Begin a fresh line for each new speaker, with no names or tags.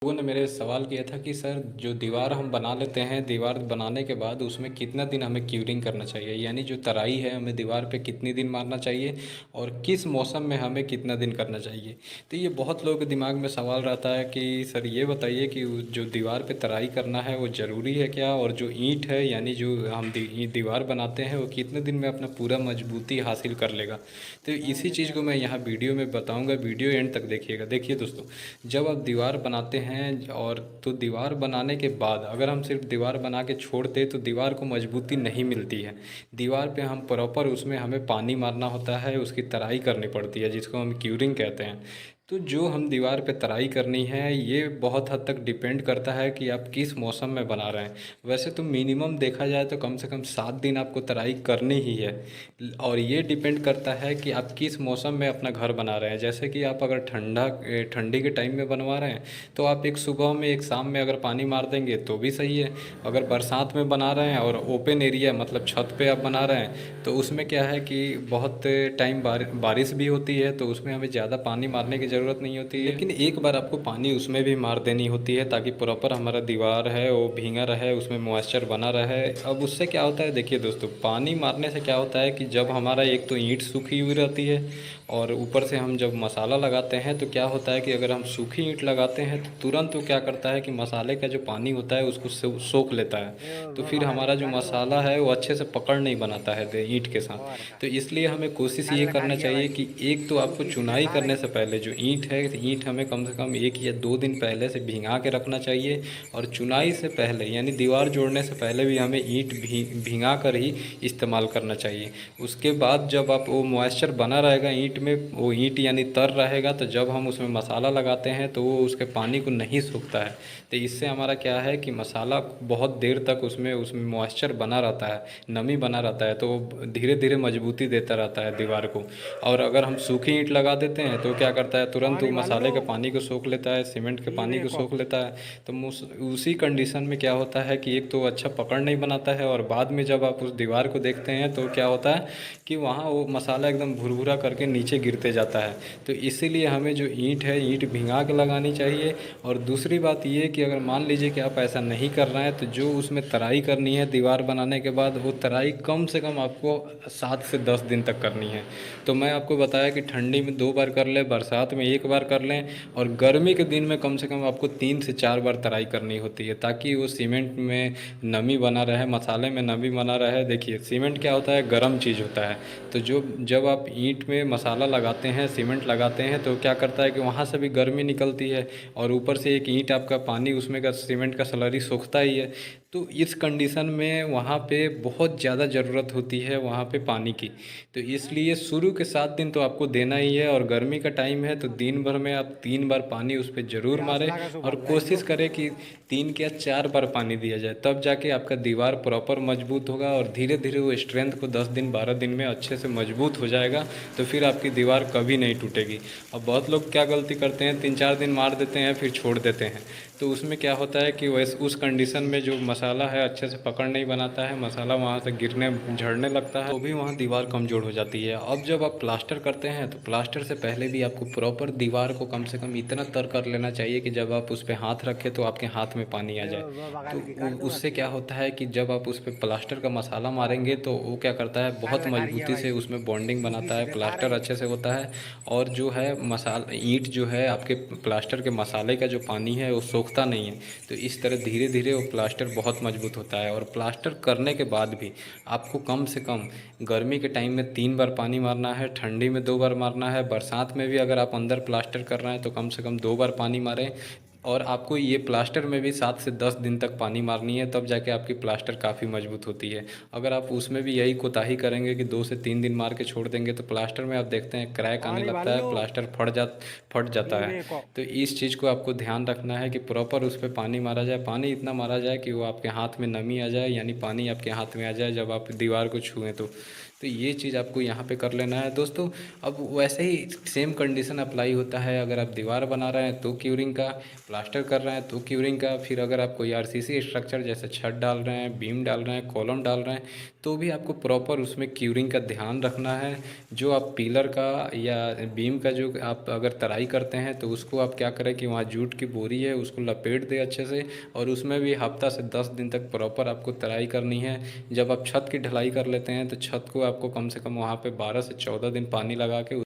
लोगों ने मेरे से सवाल किया था कि सर जो दीवार हम बना लेते हैं, दीवार बनाने के बाद उसमें कितना दिन हमें क्यूरिंग करना चाहिए, यानी जो तराई है हमें दीवार पे कितनी दिन मारना चाहिए और किस मौसम में हमें कितना दिन करना चाहिए। तो ये बहुत लोगों के दिमाग में सवाल रहता है कि सर ये बताइए कि जो दीवार पे तराई करना है वो ज़रूरी है क्या, और जो ईंट है यानी जो हम दीवार बनाते हैं वो कितने दिन में अपना पूरा मजबूती हासिल कर लेगा। तो इसी चीज़ को मैं यहाँ वीडियो में बताऊँगा, वीडियो एंड तक देखिएगा। देखिए दोस्तों, जब आप दीवार बनाते हैं और तो दीवार बनाने के बाद अगर हम सिर्फ दीवार बना के छोड़ दें तो दीवार को मजबूती नहीं मिलती है। दीवार पे हम प्रॉपर उसमें हमें पानी मारना होता है, उसकी तराई करनी पड़ती है जिसको हम क्यूरिंग कहते हैं। तो जो हम दीवार पे तराई करनी है ये बहुत हद तक डिपेंड करता है कि आप किस मौसम में बना रहे हैं। वैसे तो मिनिमम देखा जाए तो कम से कम 7 दिन आपको तराई करनी ही है। और ये डिपेंड करता है कि आप किस मौसम में अपना घर बना रहे हैं। जैसे कि आप अगर ठंडी के टाइम में बनवा रहे हैं तो आप एक सुबह में एक शाम में अगर पानी मार देंगे तो भी सही है। अगर बरसात में बना रहे हैं और ओपन एरिया मतलब छत पे आप बना रहे हैं तो उसमें क्या है कि बहुत टाइम बारिश भी होती है, तो उसमें हमें ज़्यादा पानी मारने की ज़रूरत नहीं होती है, लेकिन एक बार आपको पानी उसमें भी मार देनी होती है ताकि प्रॉपर हमारा दीवार है वो भींगा रहे, उसमें मॉइस्चर बना रहे। अब उससे क्या होता है, देखिए दोस्तों, पानी मारने से क्या होता है कि जब हमारा एक तो ईंट सूखी हुई रहती है और ऊपर से हम जब मसाला लगाते हैं तो क्या होता है कि अगर हम सूखी ईंट लगाते हैं तो तुरंत वो क्या करता है कि मसाले का जो पानी होता है उसको सोख लेता है। तो फिर हमारा जो मसाला है वो अच्छे से पकड़ नहीं बनाता है ईंट के साथ। तो इसलिए हमें कोशिश ये करना चाहिए कि एक तो आपको चुनाई करने से पहले जो ईंट है, ईंट हमें कम से कम 1 या 2 दिन पहले से भिंगा के रखना चाहिए। और चुनाई से पहले यानी दीवार जोड़ने से पहले भी हमें ईंट भिंगा कर ही इस्तेमाल करना चाहिए। उसके बाद जब आप वो मॉइस्चर बना रहेगा ईंट में, वो ईंट यानी तर रहेगा, तो जब हम उसमें मसाला लगाते हैं तो वो उसके पानी को नहीं सूखता है। तो इससे हमारा क्या है कि मसाला बहुत देर तक उसमें उसमें मॉइस्चर बना रहता है, नमी बना रहता है, तो वो धीरे धीरे मजबूती देता रहता है दीवार को। और अगर हम सूखी ईंट लगा देते हैं तो क्या करता है, तुरंत वो मसाले के पानी को सोख लेता है, सीमेंट के पानी को सोख लेता है। तो उसी कंडीशन में क्या होता है कि एक तो अच्छा पकड़ नहीं बनाता है, और बाद में जब आप उस दीवार को देखते हैं तो क्या होता है कि वहाँ वो मसाला एकदम भुरभुरा करके नीचे गिरते जाता है। तो इसीलिए हमें जो ईंट है ईंट भिंगा के लगानी चाहिए। और दूसरी बात ये कि अगर मान लीजिए कि आप ऐसा नहीं कर रहे हैं तो जो उसमें तराई करनी है दीवार बनाने के बाद, वो तराई कम से कम आपको 7 से 10 दिन तक करनी है। तो मैं आपको बताया कि ठंडी में 2 बार कर लें, बरसात में 1 बार कर लें, और गर्मी के दिन में कम से कम आपको 3 से 4 बार तराई करनी होती है ताकि वो सीमेंट में नमी बना रहे, मसाले में नमी बना रहे। देखिए सीमेंट क्या होता है, गर्म चीज़ होता है। तो जो जब आप ईंट में मसाला लगाते हैं, सीमेंट लगाते हैं, तो क्या करता है कि वहाँ से भी गर्मी निकलती है, और ऊपर से एक ईंट आपका पानी उसमें का सीमेंट का स्लरी सोखता ही है। तो इस कंडीशन में वहाँ पे बहुत ज़्यादा ज़रूरत होती है वहाँ पे पानी की। तो इसलिए शुरू के 7 दिन तो आपको देना ही है, और गर्मी का टाइम है तो दिन भर में आप 3 बार पानी उस पर ज़रूर मारें। और कोशिश करें कि 3 या 4 बार पानी दिया जाए, तब जाके आपका दीवार प्रॉपर मजबूत होगा, और धीरे धीरे वो स्ट्रेंथ को 10 दिन 12 दिन में अच्छे से मजबूत हो जाएगा। तो फिर आपकी दीवार कभी नहीं टूटेगी। अब बहुत लोग क्या गलती करते हैं, 3 4 दिन मार देते हैं फिर छोड़ देते हैं। तो उसमें क्या होता है कि वैसे उस कंडीशन में जो मसाला है अच्छे से पकड़ नहीं बनाता है, मसाला वहाँ से गिरने झड़ने लगता है, तो भी वहाँ दीवार कमज़ोर हो जाती है। अब जब आप प्लास्टर करते हैं तो प्लास्टर से पहले भी आपको प्रॉपर दीवार को कम से कम इतना तर कर लेना चाहिए कि जब आप उस पर हाथ रखें तो आपके हाथ में पानी आ जाए। तो उससे क्या होता है कि जब आप उस पर प्लास्टर का मसाला मारेंगे तो वो क्या करता है, बहुत मजबूती से उसमें बॉन्डिंग बनाता है, प्लास्टर अच्छे से होता है। और जो है मसाला ईंट जो है आपके प्लास्टर के मसाले का जो पानी है वो सोखता नहीं है। तो इस तरह धीरे धीरे वो प्लास्टर बहुत मजबूत होता है। और प्लास्टर करने के बाद भी आपको कम से कम गर्मी के टाइम में 3 बार पानी मारना है, ठंडी में 2 बार मारना है, बरसात में भी अगर आप अंदर प्लास्टर कर रहे हैं तो कम से कम 2 बार पानी मारें। और आपको ये प्लास्टर में भी 7 से 10 दिन तक पानी मारनी है, तब जाके आपकी प्लास्टर काफ़ी मजबूत होती है। अगर आप उसमें भी यही कोताही करेंगे कि 2 से 3 दिन मार के छोड़ देंगे तो प्लास्टर में आप देखते हैं क्रैक आने लगता है, प्लास्टर फट जाता है। तो इस चीज़ को आपको ध्यान रखना है कि प्रॉपर उस पर पानी मारा जाए, पानी इतना मारा जाए कि वो आपके हाथ में नमी आ जाए, यानी पानी आपके हाथ में आ जाए जब आप दीवार को छुएँ तो ये चीज़ आपको यहाँ पे कर लेना है दोस्तों। अब वैसे ही सेम कंडीशन अप्लाई होता है अगर आप दीवार बना रहे हैं तो क्यूरिंग का, प्लास्टर कर रहे हैं तो क्यूरिंग का, फिर अगर आप कोई आरसीसी स्ट्रक्चर जैसे छत डाल रहे हैं, बीम डाल रहे हैं, कॉलम डाल रहे हैं तो भी आपको प्रॉपर उसमें क्यूरिंग का ध्यान रखना है। जो आप पिलर का या बीम का जो आप अगर तराई करते हैं तो उसको आप क्या करें कि वहाँ जूट की बोरी है उसको लपेट दें अच्छे से, और उसमें भी हफ्ता से 10 दिन तक प्रॉपर आपको तराई करनी है। जब आप छत की ढलाई कर लेते हैं तो छत को आपको कम से कम वहाँ पे 12 से 14 दिन पानी लगा के